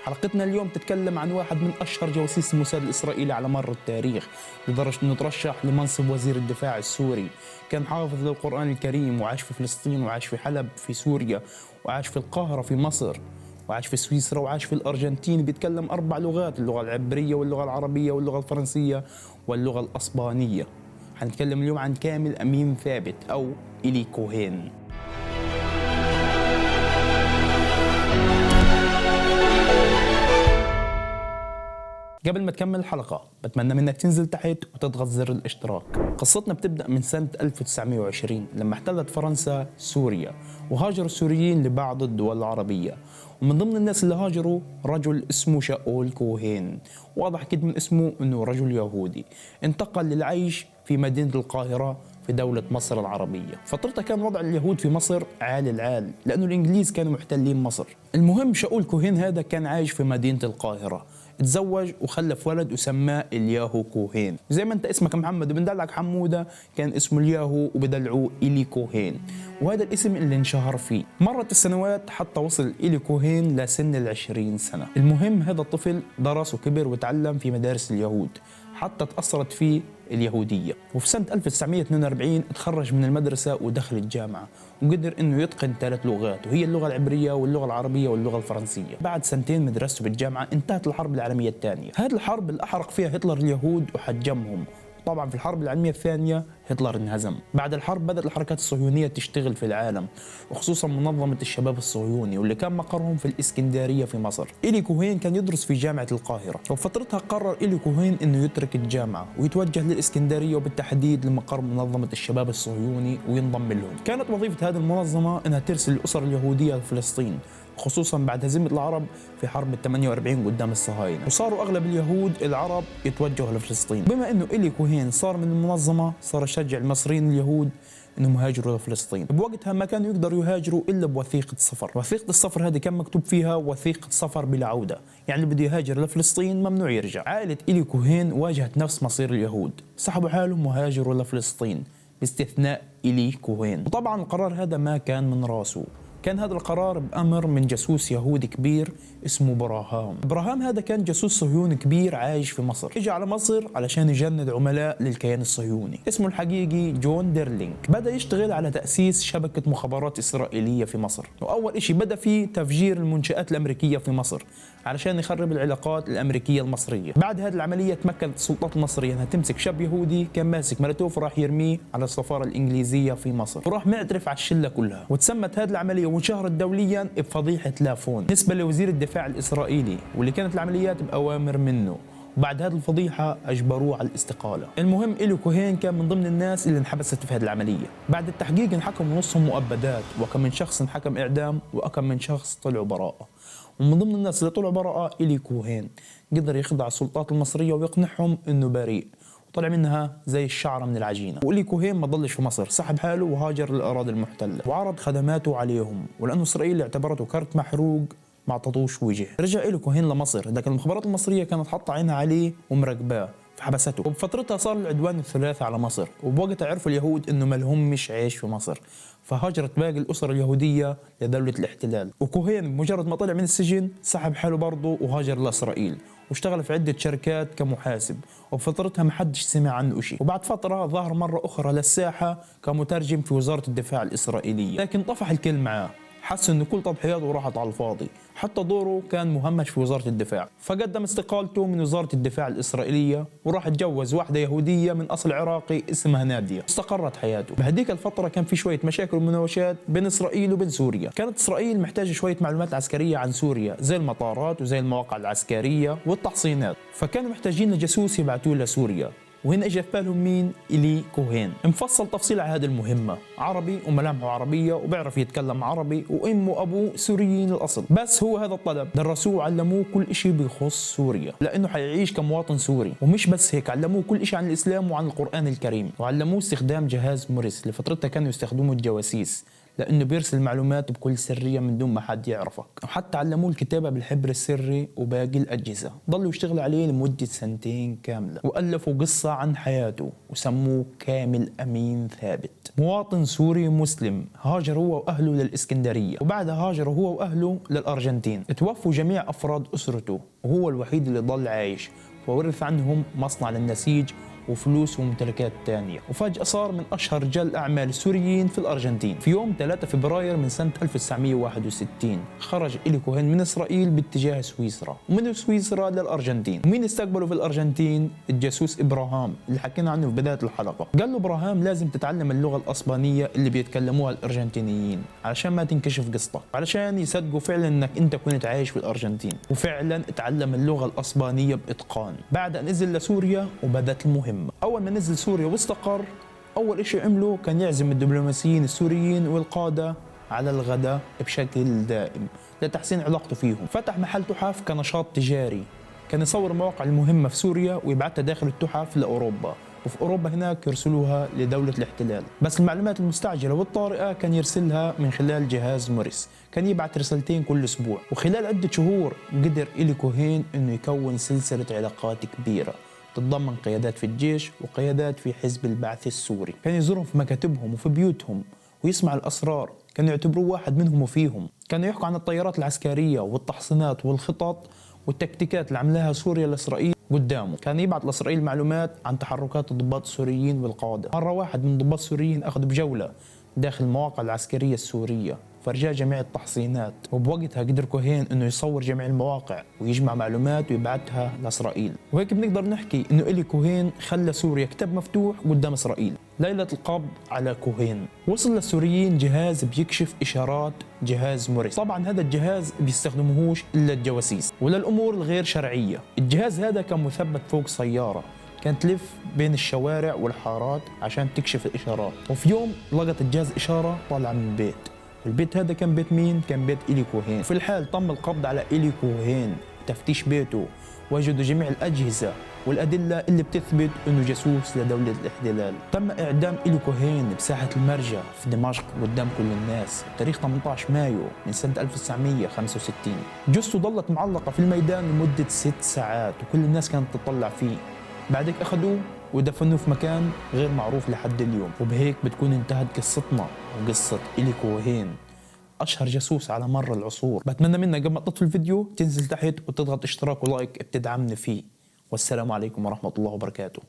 حلقتنا اليوم تتكلم عن واحد من أشهر جواسيس الموساد الإسرائيلي على مر التاريخ، لدرجة أنه ترشح لمنصب وزير الدفاع السوري. كان حافظ للقرآن الكريم، وعاش في فلسطين، وعاش في حلب في سوريا، وعاش في القاهرة في مصر، وعاش في سويسرا، وعاش في الأرجنتين. بيتكلم 4 لغات: اللغة العبرية واللغة العربية واللغة الفرنسية واللغة الأسبانية. حنتكلم اليوم عن كامل أمين ثابت أو إيلي كوهين. قبل ما تكمل الحلقة بتمنى منك تنزل تحت وتضغط زر الاشتراك. قصتنا بتبدأ من سنة 1920 لما احتلت فرنسا سوريا، وهاجر السوريين لبعض الدول العربية، ومن ضمن الناس اللي هاجروا رجل اسمه شاول كوهين. واضح كده من اسمه انه رجل يهودي انتقل للعيش في مدينة القاهرة في دولة مصر العربية. فترتها كان وضع اليهود في مصر عال العال، لأنه الإنجليز كانوا محتلين مصر. المهم شاول كوهين هذا كان عايش في مدينة القاهرة، تزوج وخلف ولد وسماه الياهو كوهين. زي ما انت اسمك محمد وبندلعك حمودة، كان اسمه الياهو وبدلعوه إيلي كوهين، وهذا الاسم اللي انشهر فيه. مرت السنوات حتى وصل إيلي كوهين لسن 20 سنة. المهم هذا الطفل درس وكبر وتعلم في مدارس اليهود حتى تأثرت فيه اليهودية، وفي سنة 1942 تخرج من المدرسة ودخل الجامعة، وقدر انه يتقن 3 لغات، وهي اللغة العبرية واللغة العربية واللغة الفرنسية. بعد 2 من مدرسته بالجامعة انتهت الحرب العالمية الثانية. هذه الحرب اللي أحرق فيها هتلر اليهود وحجمهم. طبعا في الحرب العالمية الثانية هتلر انهزم. بعد الحرب بدأت الحركات الصهيونية تشتغل في العالم، وخصوصا منظمة الشباب الصهيوني واللي كان مقرهم في الإسكندرية في مصر. إيلي كوهين كان يدرس في جامعة القاهرة، وفترتها قرر إيلي كوهين إنه يترك الجامعة ويتوجه للإسكندرية، وبالتحديد لمقر منظمة الشباب الصهيوني وينضم لهم. كانت وظيفة هذه المنظمة إنها ترسل الأسر اليهودية لفلسطين، خصوصا بعد هزيمة العرب في حرب 48 قدام الصهاينة، وصاروا أغلب اليهود العرب يتوجهوا لفلسطين. بما إنه إيلي كوهين صار من المنظمة، صار يشجع المصريين اليهود انهم يهاجروا لفلسطين. بوقتها ما كانوا يقدروا يهاجروا الا بوثيقه سفر. وثيقه السفر هذه كان مكتوب فيها وثيقه سفر بلا عوده، يعني اللي بده يهاجر لفلسطين ممنوع يرجع. عائله إيلي كوهين واجهت نفس مصير اليهود، سحبوا حالهم وهاجروا لفلسطين باستثناء إيلي كوهين. وطبعا القرار هذا ما كان من راسه، كان هذا القرار بأمر من جاسوس يهودي كبير اسمه براهام هذا كان جاسوس صهيوني كبير عايش في مصر. اجى على مصر علشان يجند عملاء للكيان الصهيوني. اسمه الحقيقي جون ديرلينج. بدأ يشتغل على تأسيس شبكة مخابرات إسرائيلية في مصر، وأول إشي بدأ فيه تفجير المنشآت الأمريكية في مصر علشان يخرب العلاقات الأمريكية المصرية. بعد هذه العملية تمكنت السلطات المصرية أنها تمسك شاب يهودي كان ماسك ملتوف وراح يرميه على السفارة الإنجليزية في مصر، وراح معترف على الشلة كلها. وتسمت هذه العملية وانشهرت دوليا بفضيحة لافون بالنسبة لوزير الدفاع الإسرائيلي، واللي كانت العمليات بأوامر منه. وبعد هذه الفضيحة أجبروه على الاستقالة. المهم إيلي كوهين كان من ضمن الناس اللي انحبست في هذه العملية. بعد التحقيق انحكم نصهم مؤبدات، وكم من شخص انحكم إعدام، وكم من شخص طلعوا براءة. ومن ضمن الناس اللي طلعوا براءة إيلي كوهين قدر يخضع السلطات المصرية ويقنعهم إنه بريء، وطلع منها زي الشعرة من العجينة. وإيلي كوهين ما ضلش في مصر، سحب حاله وهاجر للأراضي المحتلة وعرض خدماته عليهم، ولأنه إسرائيل اعتبرته كرت محروق ما اعطتوش وجه. رجع إيلي كوهين لمصر، لكن المخابرات المصرية كانت حاطة عينها عليه ومراقباه فحبسته. وبفترتها صار العدوان الثلاثي على مصر، وبوقتها عرفوا اليهود انه ما لهمش عيش في مصر، فهاجرت باقي الاسر اليهوديه لدوله الاحتلال. وكوهين بمجرد ما طلع من السجن سحب حاله برضه وهاجر لاسرائيل، واشتغل في عده شركات كمحاسب، وبفترتها ما حدش سمع عنه شيء. وبعد فتره ظهر مره اخرى للساحه كمترجم في وزاره الدفاع الاسرائيليه، لكن طفح الكل معاه، حس انه كل تضحياته راحت على الفاضي، حتى دوره كان مهمش في وزارة الدفاع، فقدم استقالته من وزارة الدفاع الإسرائيلية وراح اتجوز واحدة يهودية من أصل عراقي اسمها نادية. استقرت حياته. بهديك الفترة كان في شوية مشاكل ومناوشات بين إسرائيل وبين سوريا. كانت إسرائيل محتاجة شوية معلومات عسكرية عن سوريا زي المطارات وزي المواقع العسكرية والتحصينات، فكانوا محتاجين لجاسوس يبعتوه لسوريا. وهنا اجى في بالهم مين؟ إيلي كوهين. مفصل تفصيل على هذه المهمة، عربي وملامحه عربية وبيعرف يتكلم عربي وامه وابوه سوريين الاصل، بس هو هذا الطلب درسوه وعلموه كل شيء بيخص سوريا لانه حيعيش كمواطن سوري. ومش بس هيك، علموه كل شيء عن الاسلام وعن القرآن الكريم، وعلموه استخدام جهاز موريس اللي فترتها كانوا يستخدموه الجواسيس لأنه بيرسل معلومات بكل سرية من دون ما حد يعرفك. وحتى علموه الكتابة بالحبر السري وباقي الأجهزة. ضلوا يشتغلوا عليه لمدة 2 كاملة، وألفوا قصة عن حياته وسموه كامل أمين ثابت. مواطن سوري مسلم هاجر هو وأهله للإسكندرية، وبعدها هاجر هو وأهله للأرجنتين. توفوا جميع أفراد أسرته وهو الوحيد اللي ضل عايش، وورث عنهم مصنع للنسيج وفلوس وممتلكات تانية. وفجأة صار من أشهر رجال الأعمال السوريين في الأرجنتين. في يوم 3 فبراير من سنة 1961 خرج إلي كوهين من إسرائيل باتجاه سويسرا، ومن سويسرا للأرجنتين. ومين استقبله في الأرجنتين؟ الجاسوس إبراهام اللي حكينا عنه في بداية الحلقة. قال له إبراهام لازم تتعلم اللغة الأسبانية اللي بيتكلموها الأرجنتينيين علشان ما تنكشف قصتك، علشان يصدقوا فعلا إنك أنت كنت عايش في الأرجنتين. وفعلا اتعلم اللغة الأسبانية بإتقان. بعد أن نزل لسوريا وبدأت المهمة. أول ما نزل سوريا واستقر، أول إشي عمله كان يعزم الدبلوماسيين السوريين والقادة على الغداء بشكل دائم لتحسين علاقته فيهم. فتح محل تحف كنشاط تجاري، كان يصور المواقع المهمة في سوريا ويبعتها داخل التحف لأوروبا، وفي أوروبا هناك يرسلوها لدولة الاحتلال. بس المعلومات المستعجلة والطارئة كان يرسلها من خلال جهاز موريس، كان يبعت رسالتين كل أسبوع. وخلال عدة شهور قدر إلي كوهين إنه يكون سلسلة علاقات كبيرة تتضمن قيادات في الجيش وقيادات في حزب البعث السوري. كان يزورهم في مكاتبهم وفي بيوتهم ويسمع الأسرار، كانوا يعتبروه واحد منهم وفيهم. كانوا يحكوا عن الطيارات العسكرية والتحصينات والخطط والتكتيكات اللي عملها سوريا لإسرائيل قدامه. كان يبعث لإسرائيل معلومات عن تحركات الضباط السوريين والقادة. مرة واحد من الضباط السوريين أخذ بجولة داخل المواقع العسكرية السورية، فرجاه جميع التحصينات، وبوقتها قدر كوهين انه يصور جميع المواقع ويجمع معلومات ويبعتها لاسرائيل. وهيك بنقدر نحكي انه إلي كوهين خلى سوريا كتاب مفتوح قدام اسرائيل. ليلة القبض على كوهين وصل للسوريين جهاز بيكشف اشارات، جهاز موريس. طبعا هذا الجهاز بيستخدموهوش الا الجواسيس وللامور الغير شرعية. الجهاز هذا كان مثبت فوق سيارة كانت تلف بين الشوارع والحارات عشان تكشف الاشارات. وفي يوم لقت الجهاز اشارة طالعة من البيت. البيت هذا كان بيت مين؟ كان بيت إلي كوهين. في الحال تم القبض على إلي كوهين، تفتيش بيته، وجدوا جميع الأجهزة والأدلة اللي بتثبت أنه جاسوس لدولة الاحتلال. تم إعدام إلي كوهين بساحة المرجع في دمشق قدام كل الناس تاريخ 18 مايو من سنة 1965. جثته ظلت معلقة في الميدان لمدة 6 ساعات وكل الناس كانت تطلع فيه. بعدك أخذوه ودفنوه في مكان غير معروف لحد اليوم. وبهيك بتكون انتهت قصتنا وقصة إلي كوهين، أشهر جاسوس على مر العصور. بتمنى منك قبل ما تطفي الفيديو تنزل تحت وتضغط اشتراك ولايك بتدعمني فيه. والسلام عليكم ورحمة الله وبركاته.